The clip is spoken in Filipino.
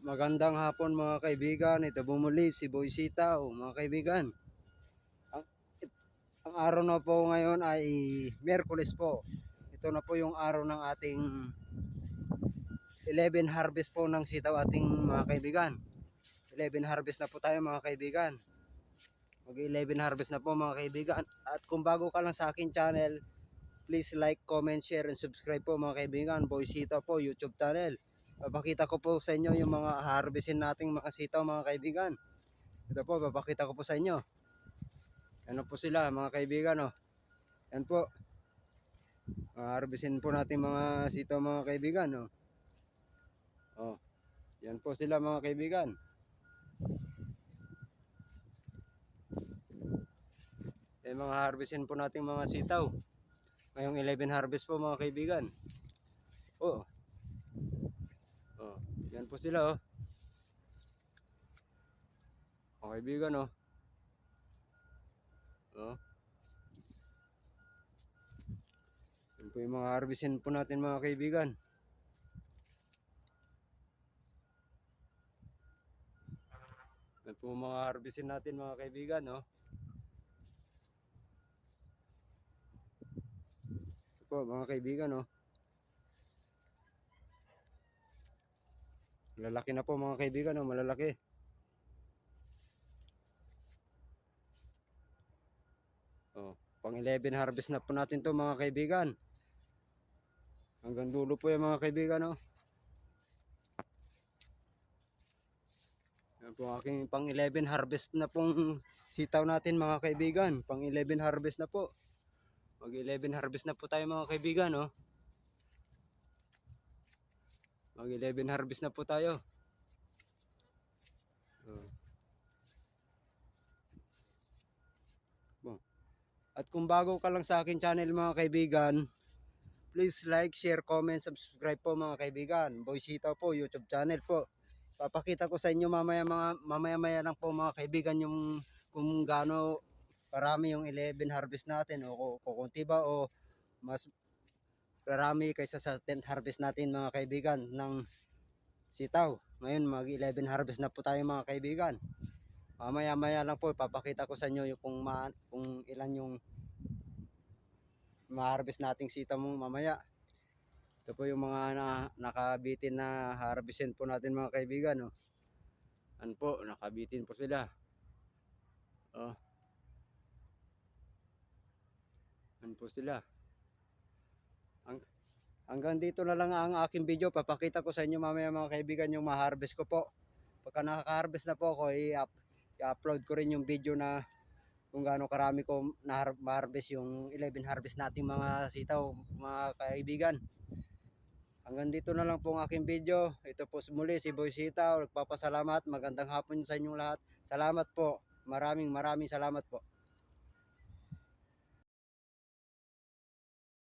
Magandang hapon mga kaibigan. Ito bumuli si Boy Sitaw mga kaibigan. Ang, ang araw na po ngayon ay Miyerkules po. Ito na po yung araw ng ating 11 harvest po ng sitaw ating mga kaibigan. 11 harvest na po tayo mga kaibigan. Mag 11 harvest na po mga kaibigan. At kung bago ka lang sa akin channel, please like, comment, share, and subscribe po mga kaibigan. Boy Sitaw po YouTube channel. Papakita ko po sa inyo yung mga harvestin nating mga sitaw mga kaibigan. Ito po, papakita ko po sa inyo. Ano po sila mga kaibigan, oh. Yan po. Harvestin po natin mga sitaw mga kaibigan, oh. Oh. Yan po sila mga kaibigan. Yan mga harvestin po nating mga sitaw. Ngayong 11 harvest po mga kaibigan. Oh. Oh. Yan po sila, oh. Mga kaibigan, oh. Oh. Yan po yung mga harvestin po natin mga kaibigan. Yan po mga harvestin natin mga kaibigan, no? Ito po mga kaibigan, no? Malalaki na po mga kaibigan, no? Malalaki. Oh, pang 11 harvest na po natin to mga kaibigan. Hanggang dulo po yung mga kaibigan, no? Yan po aking pang 11 harvest na pong sitaw natin mga kaibigan. Pang 11 harvest na po. Mag 11 harvest na po tayo mga kaibigan, no? Mag 11 harvest na po tayo. Oh. At kung bago ka lang sa akin channel mga kaibigan, please like, share, comment, subscribe po mga kaibigan. Boy Sitaw po YouTube channel po. Papakita ko sa inyo mamaya lang po mga kaibigan yung kung gaano karami yung 11 harvest natin o kukunti ba o mas karami kaysa sa 10th harvest natin mga kaibigan ng sitaw. Ngayon mag 11 harvest na po tayo mga kaibigan. Mamaya lang po ipapakita ko sa inyo yung kung ilan yung ma-harvest nating sitaw mo mamaya. Ito po yung mga nakabitin na harvestin po natin mga kaibigan, oh. Ano po, nakabitin po sila. Oh. Ano po sila. Hanggang dito na lang ang aking video. Papakita ko sa inyo mamaya mga kaibigan yung ma-harvest ko po. Pagka nakaka-harvest na po ako, i-upload ko rin yung video na kung gaano karami ko na-harvest yung 11 harvest nating mga sitaw mga kaibigan. Hanggang dito na lang po ang aking video. Ito po muli si Boy Sitaw. Nagpapasalamat. Magandang hapon sa inyong lahat. Salamat po. Maraming salamat po.